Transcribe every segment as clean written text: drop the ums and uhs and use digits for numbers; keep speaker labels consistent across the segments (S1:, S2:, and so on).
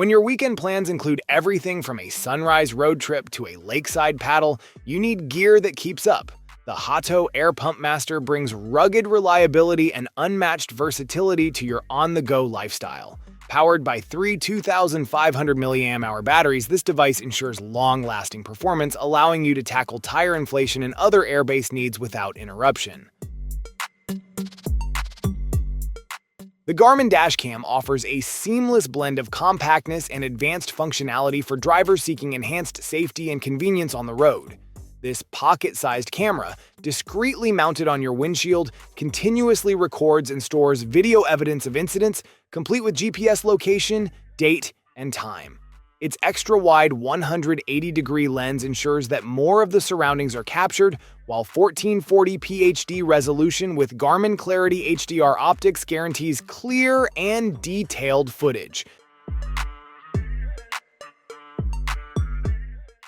S1: When your weekend plans include everything from a sunrise road trip to a lakeside paddle, you need gear that keeps up. The Hato Air Pump Master brings rugged reliability and unmatched versatility to your on-the-go lifestyle. Powered by three 2,500 mAh batteries, this device ensures long-lasting performance, allowing you to tackle tire inflation and other air-based needs without interruption. The Garmin Dashcam offers a seamless blend of compactness and advanced functionality for drivers seeking enhanced safety and convenience on the road. This pocket-sized camera, discreetly mounted on your windshield, continuously records and stores video evidence of incidents, complete with GPS location, date, and time. Its extra-wide 180-degree lens ensures that more of the surroundings are captured, while 1440p HD resolution with Garmin Clarity HDR optics guarantees clear and detailed footage.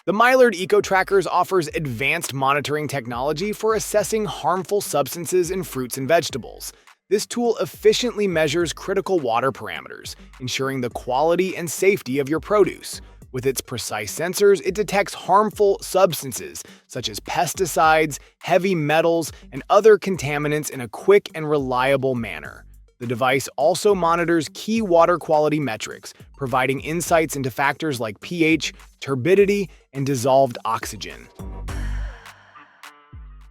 S1: The Mylord Eco Trackers offers advanced monitoring technology for assessing harmful substances in fruits and vegetables. This tool efficiently measures critical water parameters, ensuring the quality and safety of your produce. With its precise sensors, it detects harmful substances such as pesticides, heavy metals, and other contaminants in a quick and reliable manner. The device also monitors key water quality metrics, providing insights into factors like pH, turbidity, and dissolved oxygen.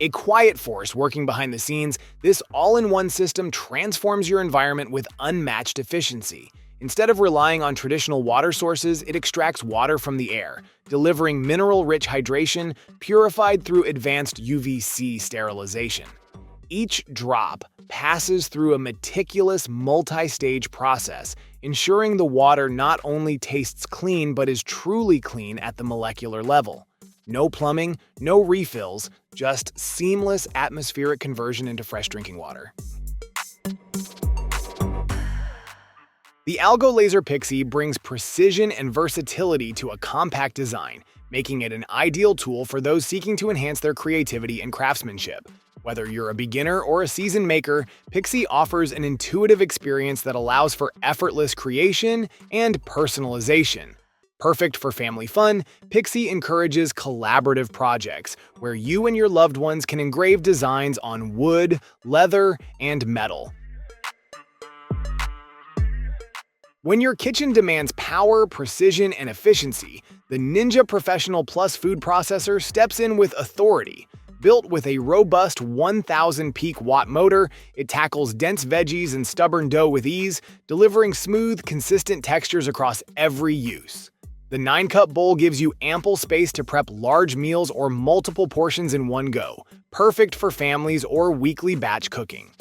S1: A quiet force working behind the scenes, this all-in-one system transforms your environment with unmatched efficiency. Instead of relying on traditional water sources, it extracts water from the air, delivering mineral-rich hydration purified through advanced UVC sterilization. Each drop passes through a meticulous multi-stage process, ensuring the water not only tastes clean but is truly clean at the molecular level. No plumbing, no refills, just seamless atmospheric conversion into fresh drinking water. The Algo Laser Pixie brings precision and versatility to a compact design, making it an ideal tool for those seeking to enhance their creativity and craftsmanship. Whether you're a beginner or a seasoned maker, Pixie offers an intuitive experience that allows for effortless creation and personalization. Perfect for family fun, Pixie encourages collaborative projects where you and your loved ones can engrave designs on wood, leather, and metal. When your kitchen demands power, precision, and efficiency, the Ninja Professional Plus food processor steps in with authority. Built with a robust 1,000 peak watt motor, it tackles dense veggies and stubborn dough with ease, delivering smooth, consistent textures across every use. The 9-cup bowl gives you ample space to prep large meals or multiple portions in one go, perfect for families or weekly batch cooking.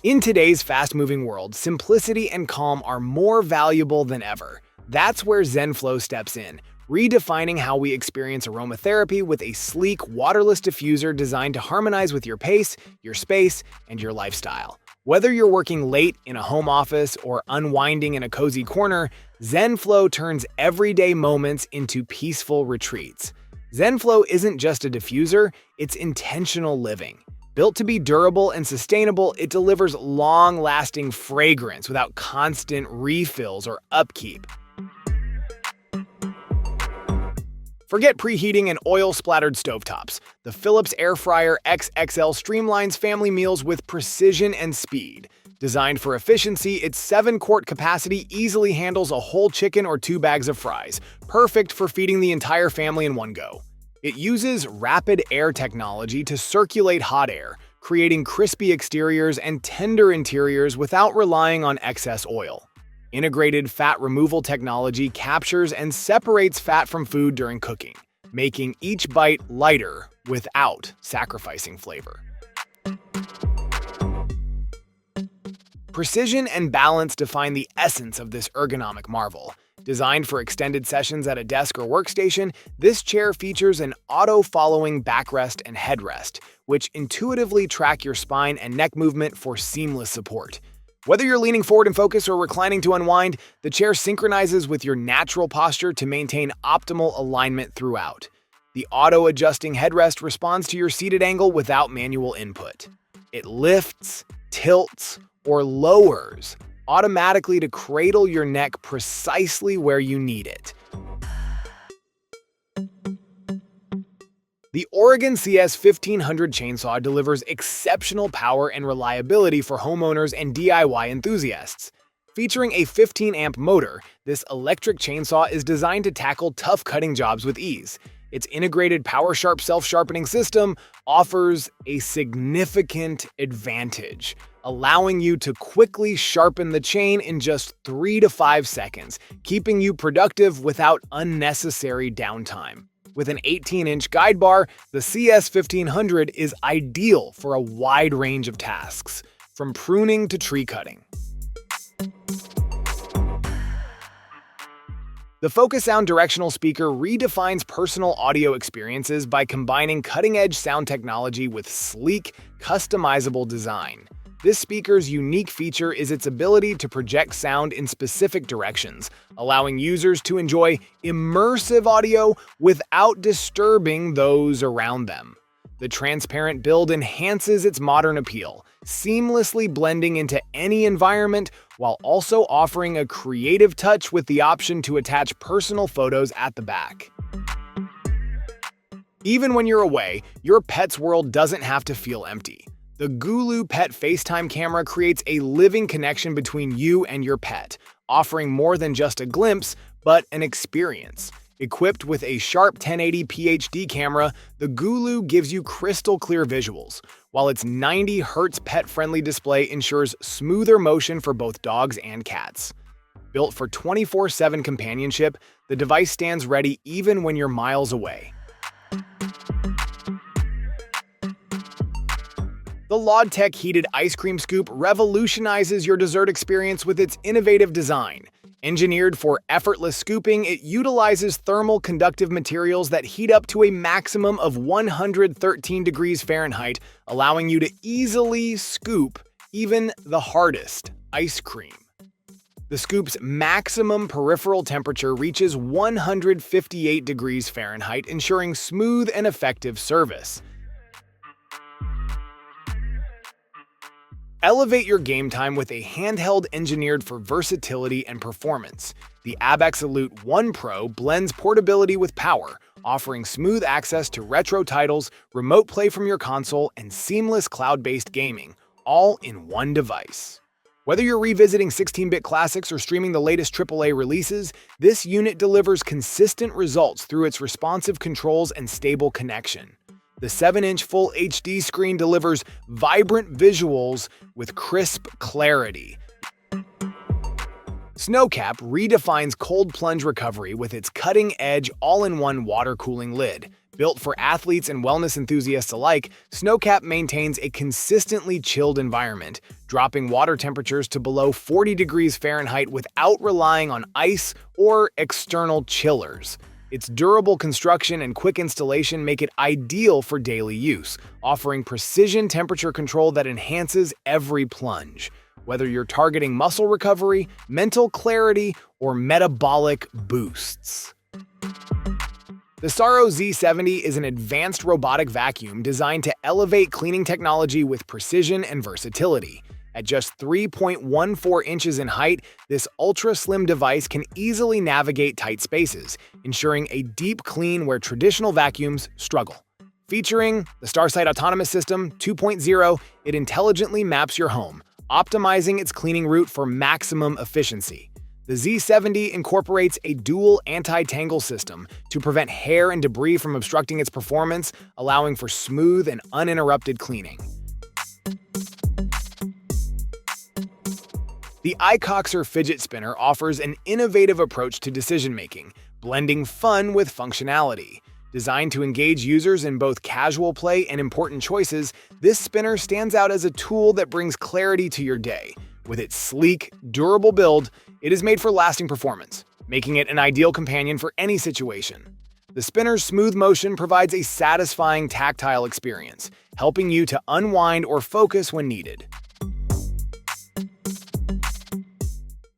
S1: In today's fast-moving world, simplicity and calm are more valuable than ever. That's where ZenFlow steps in, redefining how we experience aromatherapy with a sleek, waterless diffuser designed to harmonize with your pace, your space, and your lifestyle. Whether you're working late in a home office or unwinding in a cozy corner, ZenFlow turns everyday moments into peaceful retreats. ZenFlow isn't just a diffuser, it's intentional living. Built to be durable and sustainable, it delivers long-lasting fragrance without constant refills or upkeep. Forget preheating and oil-splattered stovetops. The Philips Air Fryer XXL streamlines family meals with precision and speed. Designed for efficiency, its 7-quart capacity easily handles a whole chicken or 2 bags of fries, perfect for feeding the entire family in one go. It uses rapid air technology to circulate hot air, creating crispy exteriors and tender interiors without relying on excess oil. Integrated fat removal technology captures and separates fat from food during cooking, making each bite lighter without sacrificing flavor. Precision and balance define the essence of this ergonomic marvel. Designed for extended sessions at a desk or workstation, this chair features an auto-following backrest and headrest, which intuitively track your spine and neck movement for seamless support. Whether you're leaning forward in focus or reclining to unwind, the chair synchronizes with your natural posture to maintain optimal alignment throughout. The auto-adjusting headrest responds to your seated angle without manual input. It lifts, tilts, or lowers automatically to cradle your neck precisely where you need it. The Oregon CS 1500 chainsaw delivers exceptional power and reliability for homeowners and DIY enthusiasts. Featuring a 15-amp motor, this electric chainsaw is designed to tackle tough cutting jobs with ease. Its integrated PowerSharp self-sharpening system offers a significant advantage, allowing you to quickly sharpen the chain in just 3 to 5 seconds, keeping you productive without unnecessary downtime. With an 18-inch guide bar, the CS 1500 is ideal for a wide range of tasks, from pruning to tree cutting. The Focus Sound directional speaker redefines personal audio experiences by combining cutting-edge sound technology with sleek, customizable design. This speaker's unique feature is its ability to project sound in specific directions, allowing users to enjoy immersive audio without disturbing those around them. The transparent build enhances its modern appeal, seamlessly blending into any environment while also offering a creative touch with the option to attach personal photos at the back. Even when you're away, your pet's world doesn't have to feel empty. The Gulu Pet FaceTime camera creates a living connection between you and your pet, offering more than just a glimpse, but an experience. Equipped with a sharp 1080p HD camera, the Gulu gives you crystal clear visuals, while its 90Hz pet-friendly display ensures smoother motion for both dogs and cats. Built for 24/7 companionship, the device stands ready even when you're miles away. The LodTech Heated Ice Cream Scoop revolutionizes your dessert experience with its innovative design. Engineered for effortless scooping, it utilizes thermal conductive materials that heat up to a maximum of 113 degrees Fahrenheit, allowing you to easily scoop even the hardest ice cream. The scoop's maximum peripheral temperature reaches 158 degrees Fahrenheit, ensuring smooth and effective service. Elevate your game time with a handheld engineered for versatility and performance. The Absolute One Pro blends portability with power, offering smooth access to retro titles, remote play from your console, and seamless cloud-based gaming, all in one device. Whether you're revisiting 16-bit classics or streaming the latest AAA releases, this unit delivers consistent results through its responsive controls and stable connection. The 7-inch Full HD screen delivers vibrant visuals with crisp clarity. SnowCap redefines cold plunge recovery with its cutting-edge all-in-one water cooling lid. Built for athletes and wellness enthusiasts alike, SnowCap maintains a consistently chilled environment, dropping water temperatures to below 40 degrees Fahrenheit without relying on ice or external chillers. Its durable construction and quick installation make it ideal for daily use, offering precision temperature control that enhances every plunge. Whether you're targeting muscle recovery, mental clarity, or metabolic boosts. The Saro Z70 is an advanced robotic vacuum designed to elevate cleaning technology with precision and versatility. At just 3.14 inches in height, this ultra-slim device can easily navigate tight spaces, ensuring a deep clean where traditional vacuums struggle. Featuring the StarSight Autonomous System 2.0, it intelligently maps your home, optimizing its cleaning route for maximum efficiency. The Z70 incorporates a dual anti-tangle system to prevent hair and debris from obstructing its performance, allowing for smooth and uninterrupted cleaning. The iCoxer fidget spinner offers an innovative approach to decision-making, blending fun with functionality. Designed to engage users in both casual play and important choices, this spinner stands out as a tool that brings clarity to your day. With its sleek, durable build, it is made for lasting performance, making it an ideal companion for any situation. The spinner's smooth motion provides a satisfying tactile experience, helping you to unwind or focus when needed.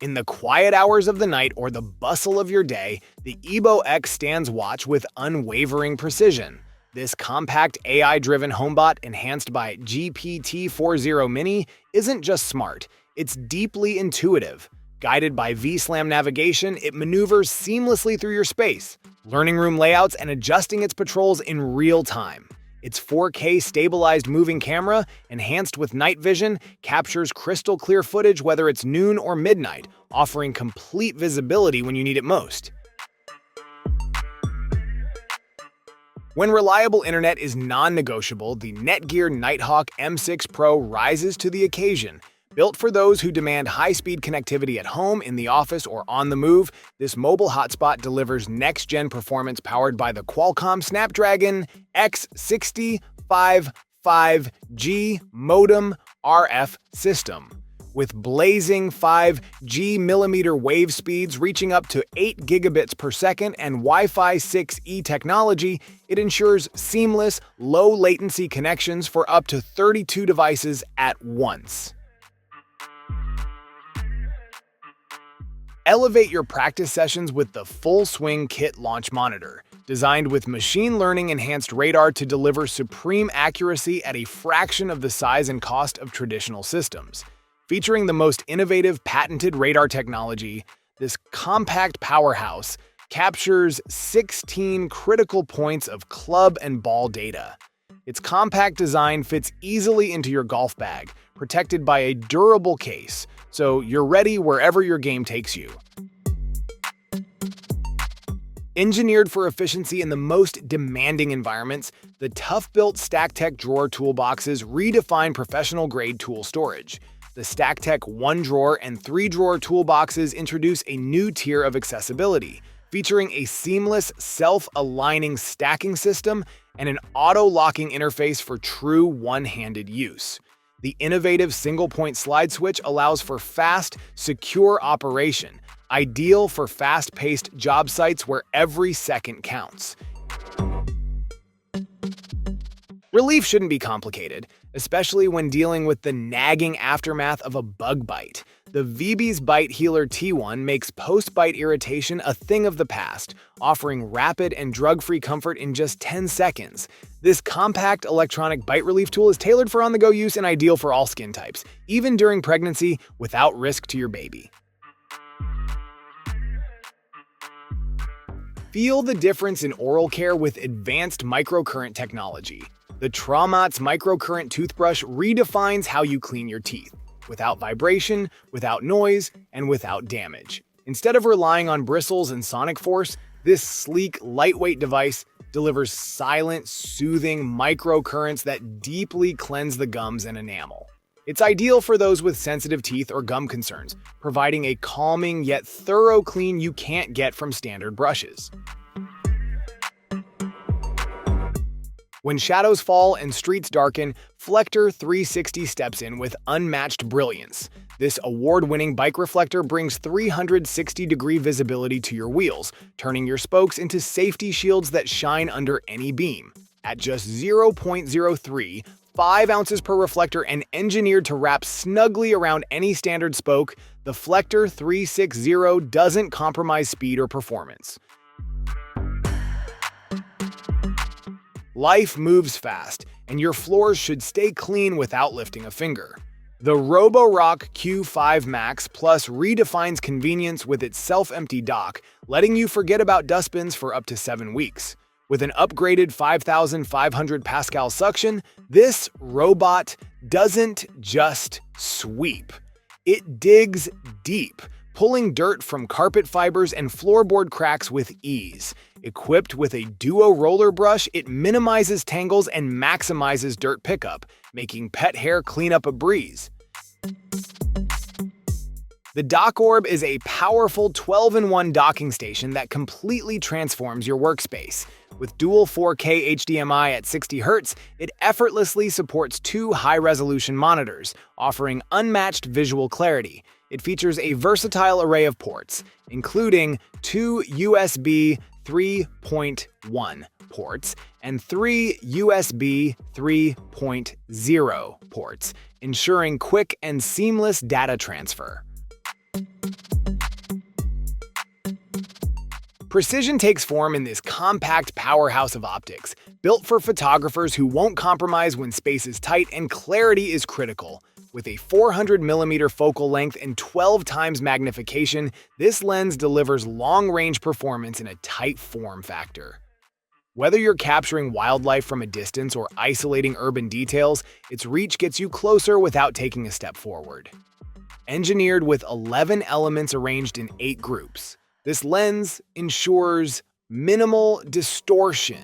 S1: In the quiet hours of the night or the bustle of your day, the Ebo X stands watch with unwavering precision. This compact AI-driven homebot enhanced by GPT-4o Mini isn't just smart, It's deeply intuitive. Guided by V-Slam navigation, it maneuvers seamlessly through your space, learning room layouts and adjusting its patrols in real time. Its 4K stabilized moving camera, enhanced with night vision, captures crystal clear footage whether it's noon or midnight, offering complete visibility when you need it most. When reliable internet is non-negotiable, the Netgear Nighthawk M6 Pro rises to the occasion. Built for those who demand high-speed connectivity at home, in the office, or on the move, this mobile hotspot delivers next-gen performance powered by the Qualcomm Snapdragon X60 5G modem RF system. With blazing 5G millimeter wave speeds reaching up to 8 gigabits per second and Wi-Fi 6E technology, it ensures seamless, low-latency connections for up to 32 devices at once. Elevate your practice sessions with the Full Swing Kit Launch Monitor, designed with machine learning-enhanced radar to deliver supreme accuracy at a fraction of the size and cost of traditional systems. Featuring the most innovative patented radar technology, this compact powerhouse captures 16 critical points of club and ball data. Its compact design fits easily into your golf bag, protected by a durable case, so you're ready wherever your game takes you. Engineered for efficiency in the most demanding environments, the tough-built StackTech drawer toolboxes redefine professional-grade tool storage. The StackTech 1-drawer and 3-drawer toolboxes introduce a new tier of accessibility, featuring a seamless, self-aligning stacking system and an auto-locking interface for true one-handed use. The innovative single-point slide switch allows for fast, secure operation, ideal for fast-paced job sites where every second counts. Relief shouldn't be complicated, especially when dealing with the nagging aftermath of a bug bite. The VB's Bite Healer T1 makes post-bite irritation a thing of the past, offering rapid and drug-free comfort in just 10 seconds. This compact electronic bite relief tool is tailored for on-the-go use and ideal for all skin types, even during pregnancy without risk to your baby. Feel the difference in oral care with advanced microcurrent technology. The Traumat's microcurrent toothbrush redefines how you clean your teeth, without vibration, without noise, and without damage. Instead of relying on bristles and sonic force, this sleek, lightweight device delivers silent, soothing microcurrents that deeply cleanse the gums and enamel. It's ideal for those with sensitive teeth or gum concerns, providing a calming yet thorough clean you can't get from standard brushes. When shadows fall and streets darken, Flector 360 steps in with unmatched brilliance. This award-winning bike reflector brings 360-degree visibility to your wheels, turning your spokes into safety shields that shine under any beam. At just 0.03, 5 ounces per reflector and engineered to wrap snugly around any standard spoke, the Flector 360 doesn't compromise speed or performance. Life moves fast, and your floors should stay clean without lifting a finger. The Roborock Q5 Max Plus redefines convenience with its self-empty dock, letting you forget about dustbins for up to 7 weeks. With an upgraded 5,500 Pascal suction, this robot doesn't just sweep. It digs deep, pulling dirt from carpet fibers and floorboard cracks with ease. Equipped with a duo roller brush, it minimizes tangles and maximizes dirt pickup, making pet hair cleanup a breeze. The Dock Orb is a powerful 12-in-1 docking station that completely transforms your workspace. With dual 4K HDMI at 60 Hz, it effortlessly supports 2 high-resolution monitors, offering unmatched visual clarity. It features a versatile array of ports, including 2 USB 3.1 ports and 3 USB 3.0 ports, ensuring quick and seamless data transfer. Precision takes form in this compact powerhouse of optics, built for photographers who won't compromise when space is tight and clarity is critical. With a 400mm focal length and 12 times magnification, this lens delivers long-range performance in a tight form factor. Whether you're capturing wildlife from a distance or isolating urban details, its reach gets you closer without taking a step forward. Engineered with 11 elements arranged in 8 groups, this lens ensures minimal distortion.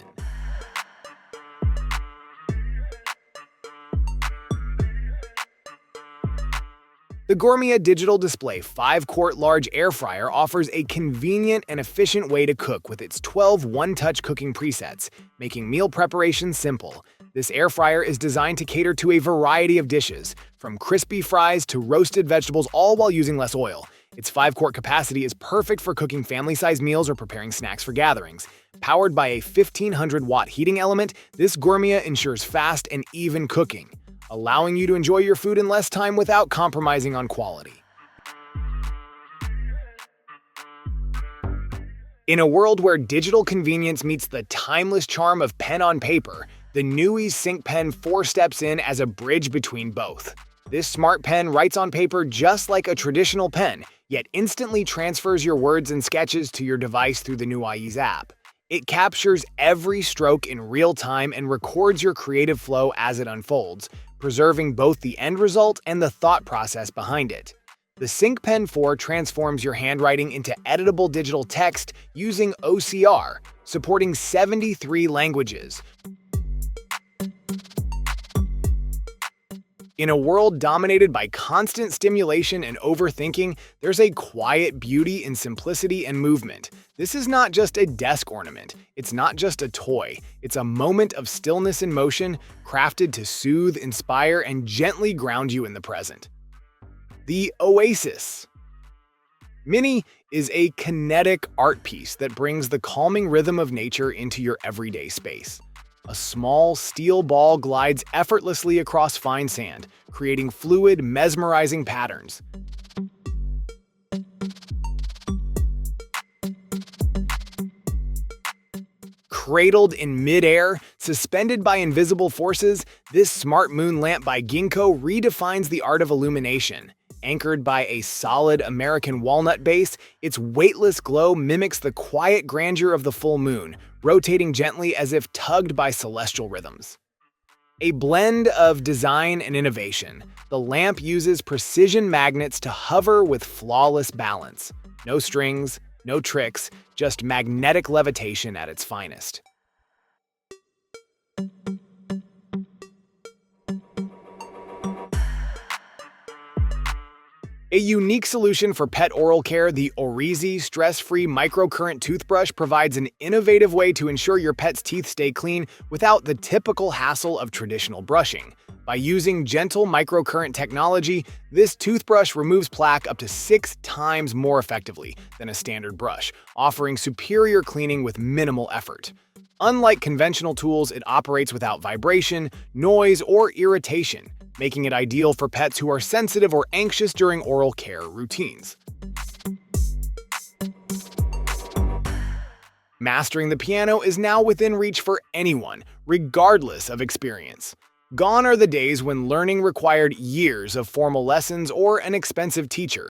S1: The Gourmet Digital Display 5-quart large air fryer offers a convenient and efficient way to cook with its 12 one-touch cooking presets, making meal preparation simple. This air fryer is designed to cater to a variety of dishes, from crispy fries to roasted vegetables, all while using less oil. Its 5-quart capacity is perfect for cooking family-sized meals or preparing snacks for gatherings. Powered by a 1500-watt heating element, this Gourmet ensures fast and even cooking, allowing you to enjoy your food in less time without compromising on quality. In a world where digital convenience meets the timeless charm of pen on paper, the Neweeze Sync Pen 4 steps in as a bridge between both. This smart pen writes on paper just like a traditional pen, yet instantly transfers your words and sketches to your device through the Neweeze app. It captures every stroke in real time and records your creative flow as it unfolds, preserving both the end result and the thought process behind it. The Sync Pen 4 transforms your handwriting into editable digital text using OCR, supporting 73 languages. In a world dominated by constant stimulation and overthinking, there's a quiet beauty in simplicity and movement. This is not just a desk ornament. It's not just a toy. It's a moment of stillness and motion, crafted to soothe, inspire, and gently ground you in the present. The Oasis Mini is a kinetic art piece that brings the calming rhythm of nature into your everyday space. A small steel ball glides effortlessly across fine sand, creating fluid, mesmerizing patterns. Cradled in midair, suspended by invisible forces, this smart moon lamp by Ginkgo redefines the art of illumination. Anchored by a solid American walnut base, its weightless glow mimics the quiet grandeur of the full moon, rotating gently as if tugged by celestial rhythms. A blend of design and innovation, the lamp uses precision magnets to hover with flawless balance. No strings, no tricks, just magnetic levitation at its finest. A unique solution for pet oral care, the Orizi stress-free microcurrent toothbrush provides an innovative way to ensure your pet's teeth stay clean without the typical hassle of traditional brushing. By using gentle microcurrent technology, this toothbrush removes plaque up to 6 times more effectively than a standard brush, offering superior cleaning with minimal effort. Unlike conventional tools, it operates without vibration, noise, or irritation, making it ideal for pets who are sensitive or anxious during oral care routines. Mastering the piano is now within reach for anyone, regardless of experience. Gone are the days when learning required years of formal lessons or an expensive teacher.